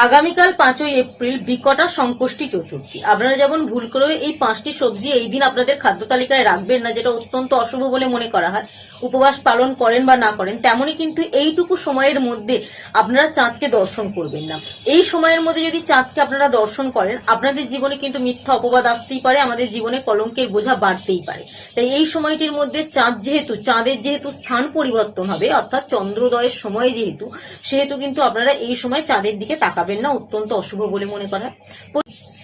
আগামীকাল 5ই এপ্রিল বিকটা সংকষ্টি চতুর্থী। আপনারা যেমন ভুল করে এই 5টি সবজি এই দিন আপনাদের খাদ্য তালিকায় রাখবেন না, যেটা অত্যন্ত অশুভ বলে মনে করা হয়, উপবাস পালন করেন বা না করেন, তেমনি কিন্তু এইটুকু সময়ের মধ্যে আপনারা চাঁদকে দর্শন করবেন না। এই সময়ের মধ্যে যদি চাঁদকে আপনারা দর্শন করেন, আপনাদের জীবনে কিন্তু মিথ্যা অপবাদ আসতেই পারে, আমাদের জীবনে কলঙ্কের বোঝা বাড়তেই পারে। তাই এই সময়টির মধ্যে চাঁদের যেহেতু স্থান পরিবর্তন হবে, অর্থাৎ চন্দ্রোদয়ের সময় সেহেতু কিন্তু আপনারা এই সময় চাঁদের দিকে তাকাবেন না, অত্যন্ত অশুভ বলে মনে করা হয়।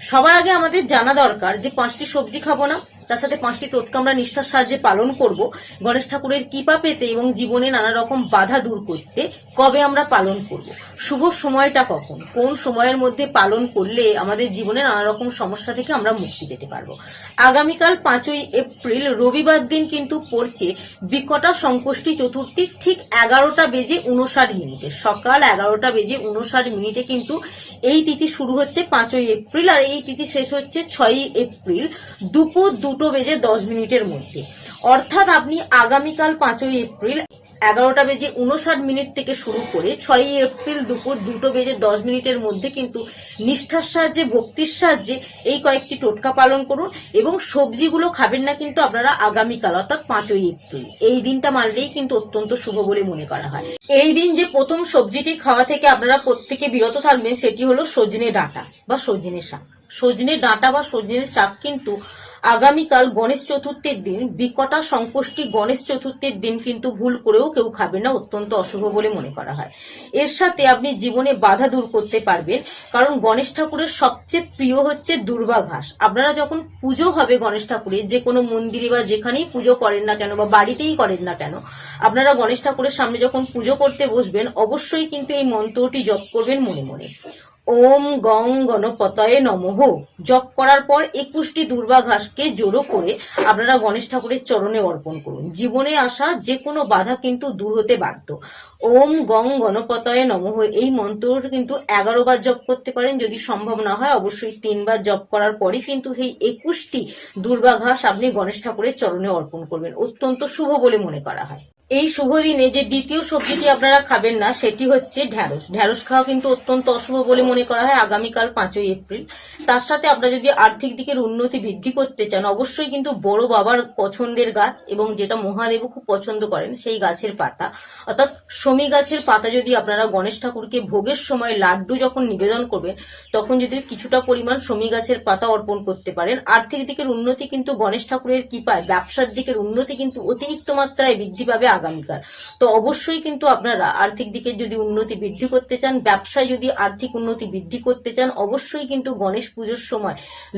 সবার আগে আমাদের জানা দরকার যে 5টি সবজি খাবো না, তার সাথে 5টি টোটকা আমরা নিষ্ঠার সাহায্যে পালন করব গণেশ ঠাকুরের কৃপা পেতে এবং জীবনে নানা রকম বাধা দূর করতে। কবে আমরা পালন করব, শুভ সময়টা কখন, কোন সময়ের মধ্যে পালন করলে আমাদের জীবনে নানা রকম সমস্যা থেকে আমরা মুক্তি পেতে পারবো। আগামীকাল 5ই এপ্রিল রবিবার দিন কিন্তু পড়ছে বিকটা সংকষ্টি চতুর্থী, ঠিক 11:59 সকাল 11:59 কিন্তু এই তিথি শুরু হচ্ছে 5ই এপ্রিল, আর এই তিথি শেষ হচ্ছে 6ই এপ্রিল দুপুর 2:10 মধ্যে। অর্থাৎ আপনি আগামীকাল 5ই এপ্রিল 11:59 থেকে শুরু করে 6ই এপ্রিল দুপুর 2:10 মধ্যে কিন্তু নিষ্ঠার সাহায্যে, ভক্তির সাহায্যে এই কয়েকটি টোটকা পালন করুন এবং সবজিগুলো খাবেন না কিন্তু আপনারা আগামীকাল, অর্থাৎ 5ই এপ্রিল। এই দিনটা মানলেই কিন্তু অত্যন্ত শুভ বলে মনে করা হয়। এই দিন যে প্রথম সবজিটি খাওয়া থেকে আপনারা প্রত্যেকে বিরত থাকবেন সেটি হলো সজনে ডাঁটা বা সজনে শাক। সজনে ডাঁটা বা সজনে শাক কিন্তু আগামীকাল গণেশ চতুর্থীর দিন, বিকটা সংকষ্টি গণেশ চতুর্থীর দিন কিন্তু ভুল করেও কেউ খাবে না, অত্যন্ত অশুভ বলে মনে করা হয়। এর সাথে আপনি জীবনে বাধা দূর করতে পারবেন, কারণ গণেশ ঠাকুরের সবচেয়ে প্রিয় হচ্ছে দুর্বা ঘাস। আপনারা যখন পুজো হবে গণেশ ঠাকুরের, যে কোনো মন্দিরে বা যেখানেই পুজো করেন না কেন বা বাড়িতেই করেন না কেন, আপনারা গণেশ ঠাকুরের সামনে যখন পুজো করতে বসবেন অবশ্যই কিন্তু এই মন্ত্রটি জপ করবেন মনে মনে। ওম গং গণপতয়ে নমঃ জপ করার পর 21টি দুর্বা ঘাসকে জড়ো করে আপনারা গণেশ ঠাকুরের চরণে অর্পণ করুন। জীবনে আসা যে কোনো বাধা কিন্তু দূর হতে বাধ্য। ওম গং গণপতয়ে নমঃ এই মন্ত্রটা কিন্তু 11 বার জপ করতে পারেন, যদি সম্ভব না হয় অবশ্যই 3 বার জপ করার পরে কিন্তু সেই 21টি দুর্বা ঘাস আপনি গণেশ ঠাকুরের চরণে অর্পণ করবেন, অত্যন্ত শুভ বলে মনে করা হয়। এই শুভ দিনে যে দ্বিতীয় সবজিটি আপনারা খাবেন না সেটি হচ্ছে ঢ্যাঁড়স। ঢ্যাঁড়স খাওয়া কিন্তু অত্যন্ত অশুভ বলে মনে করা হয় আগামীকাল 5ই এপ্রিল। তার সাথে আপনারা যদি আর্থিক দিকের উন্নতি বৃদ্ধি করতে চান অবশ্যই কিন্তু বড় বাবার পছন্দের গাছ এবং যেটা মহাদেবও খুব পছন্দ করেন সেই গাছের পাতা, অর্থাৎ শমী গাছের পাতা যদি আপনারা গণেশ ঠাকুরকে ভোগের সময় লাড্ডু যখন নিবেদন করবেন তখন যদি কিছুটা পরিমাণ শমী গাছের পাতা অর্পণ করতে পারেন, আর্থিক দিকের উন্নতি কিন্তু গণেশ ঠাকুরের কৃপায়, ব্যবসার দিকের উন্নতি কিন্তু অতিরিক্ত মাত্রায় বৃদ্ধি পাবে আগামীকাল। তো অবশ্যই কিন্তু আপনারা আর্থিক দিকে যদি উন্নতি বৃদ্ধি করতে চান, ব্যবসায় যদি আর্থিক উন্নতি বৃদ্ধি করতে চান, অবশ্যই কিন্তু গণেশ পুজোর সময়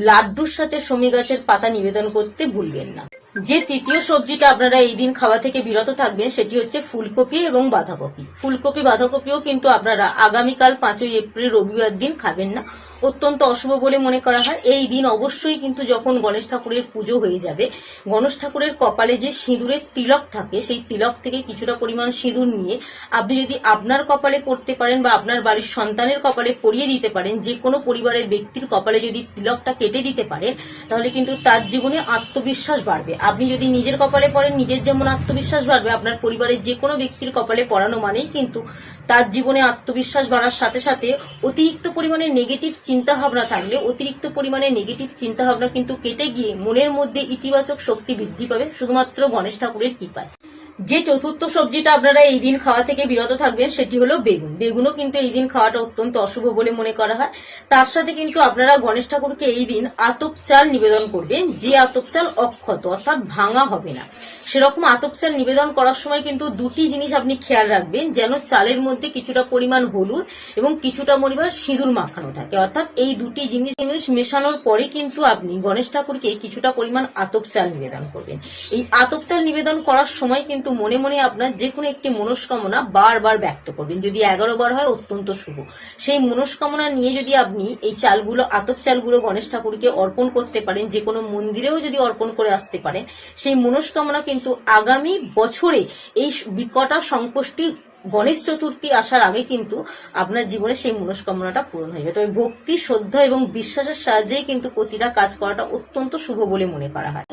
লাড্ডুর সাথে শমী গাছের পাতা নিবেদন করতে ভুলবেন না। যে তৃতীয় সবজিটা আপনারা এই দিন খাওয়া থেকে বিরত থাকবেন সেটি হচ্ছে ফুলকপি এবং বাঁধাকপি। ফুলকপি বাঁধাকপিও কিন্তু আপনারা আগামীকাল 5ই এপ্রিল রবিবার দিন খাবেন না, অত্যন্ত অশুভ বলে মনে করা হয়। এই দিন অবশ্যই কিন্তু যখন গণেশ ঠাকুরের পুজো হয়ে যাবে, গণেশ ঠাকুরের কপালে যে সিঁদুরের তিলক থাকে সেই তিলক থেকে কিছুটা পরিমাণ সিঁদুর নিয়ে আপনি যদি আপনার কপালে পড়তে পারেন বা আপনার বাড়ির সন্তানের কপালে পরিয়ে দিতে পারেন, যে কোনো পরিবারের ব্যক্তির কপালে যদি তিলকটা কেটে দিতে পারেন তাহলে কিন্তু তার জীবনে আত্মবিশ্বাস বাড়বে। আপনি যদি নিজের কপালে পড়েন, নিজের যেমন আত্মবিশ্বাস বাড়বে, আপনার পরিবারের যে কোনো ব্যক্তির কপালে পড়ানো মানেই কিন্তু তার জীবনে আত্মবিশ্বাস বাড়ার সাথে সাথে অতিরিক্ত পরিমাণে নেগেটিভ চিন্তা ভাবনা থাকলে অতিরিক্ত পরিমাণে নেগেটিভ চিন্তা ভাবনা কিন্তু কেটে গিয়ে মনের মধ্যে ইতিবাচক শক্তি বৃদ্ধি পাবে শুধুমাত্র গণেশ ঠাকুরের কৃপায়। যে চতুর্থ সবজিটা আপনারা এই দিন খাওয়া থেকে বিরত থাকবেন সেটি হলো বেগুন। বেগুনও কিন্তু এই দিন খাওয়াটা অত্যন্ত অশুভ বলে মনে করা হয়। তার সাথে কিন্তু আপনারা গণেশ ঠাকুরকে এই দিন আতপ চাল নিবেদন করবেন, যে আতপ চাল অক্ষত অর্থাৎ ভাঙা হবে না। সেরকম আতপ চাল নিবেদন করার সময় কিন্তু দুটি জিনিস আপনি খেয়াল রাখবেন, যেন চালের মধ্যে কিছুটা পরিমাণ হলুদ এবং কিছুটা পরিমাণ সিঁদুর মাখানো থাকে, অর্থাৎ এই দুটি জিনিস মেশানোর পরে কিন্তু আপনি গণেশ ঠাকুরকে কিছুটা পরিমাণ আতপ চাল নিবেদন করবেন। এই আতপ চাল নিবেদন করার সময় কিন্তু মনে মনে আপনার যে কোনো একটি মনস্কামনা বারবার ব্যক্ত করবেন, যদি 11 বার হয় অত্যন্ত শুভ। সেই মনস্কামনা নিয়ে যদি আপনি এই চালগুলো, আতপ চালগুলো গণেশ ঠাকুরকে অর্পণ করতে পারেন, যে কোনো মন্দিরেও যদি অর্পণ করে আসতে পারেন, সেই মনস্কামনা কিন্তু আগামী বছরে এই বিকটা সংকষ্টি গণেশ চতুর্থী আসার আগে কিন্তু আপনার জীবনে সেই মনস্কামনাটা পূরণ হয়ে যাবে। তবে ভক্তি, শ্রদ্ধা এবং বিশ্বাসের সাহায্যেই কিন্তু প্রতিটা কাজ করাটা অত্যন্ত শুভ বলে মনে করা হয়।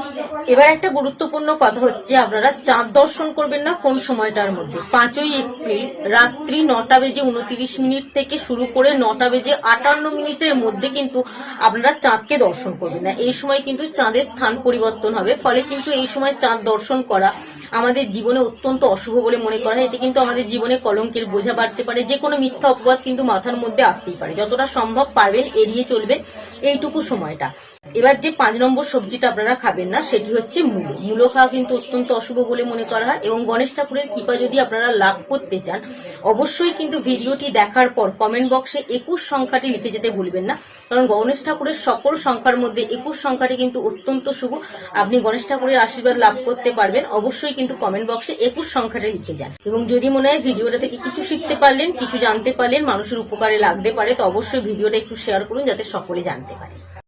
এবার একটা গুরুত্বপূর্ণ কথা হচ্ছে, আপনারা চাঁদ দর্শন করবেন না কোন সময়টার মধ্যে। 5ই এপ্রিল রাত্রি 9:29 থেকে শুরু করে 9:58 মধ্যে কিন্তু আপনারা চাঁদকে দর্শন করবেন না। এই সময় কিন্তু চাঁদের স্থান পরিবর্তন হবে, ফলে কিন্তু এই সময় চাঁদ দর্শন করা আমাদের জীবনে অত্যন্ত অশুভ বলে মনে করা হয়। এতে কিন্তু আমাদের জীবনে কলঙ্কের বোঝা বাড়তে পারে, যে কোনো মিথ্যা অপবাদ কিন্তু মাথার মধ্যে আসতেই পারে। যতটা সম্ভব পারবেন এড়িয়ে চলবেন এইটুকু সময়টা। এবার যে 5 নম্বর সবজিটা আপনারা খাবেন না সেটি হচ্ছে মূলো। মূলো খাওয়া কিন্তু অত্যন্ত অশুভ বলে মনে করা হয়। এবং গণেশ ঠাকুরের কৃপা যদি আপনারা লাভ করতে চান, অবশ্যই কিন্তু ভিডিওটি দেখার পর কমেন্ট বক্সে 21 সংখ্যাটি লিখে যেতে ভুলবেন না, কারণ গণেশ ঠাকুরের সকল সংখ্যার মধ্যে 21 সংখ্যাটি কিন্তু অত্যন্ত শুভ। আপনি গণেশ ঠাকুরের আশীর্বাদ লাভ করতে পারবেন, অবশ্যই কিন্তু কমেন্ট বক্সে 21 সংখ্যাটা লিখে যান। এবং যদি মনে হয় ভিডিওটা থেকে কিছু শিখতে পারলেন, কিছু জানতে পারলেন, মানুষের উপকারে লাগতে পারে, তো অবশ্যই ভিডিওটা একটু শেয়ার করুন যাতে সকলে জানতে পারে।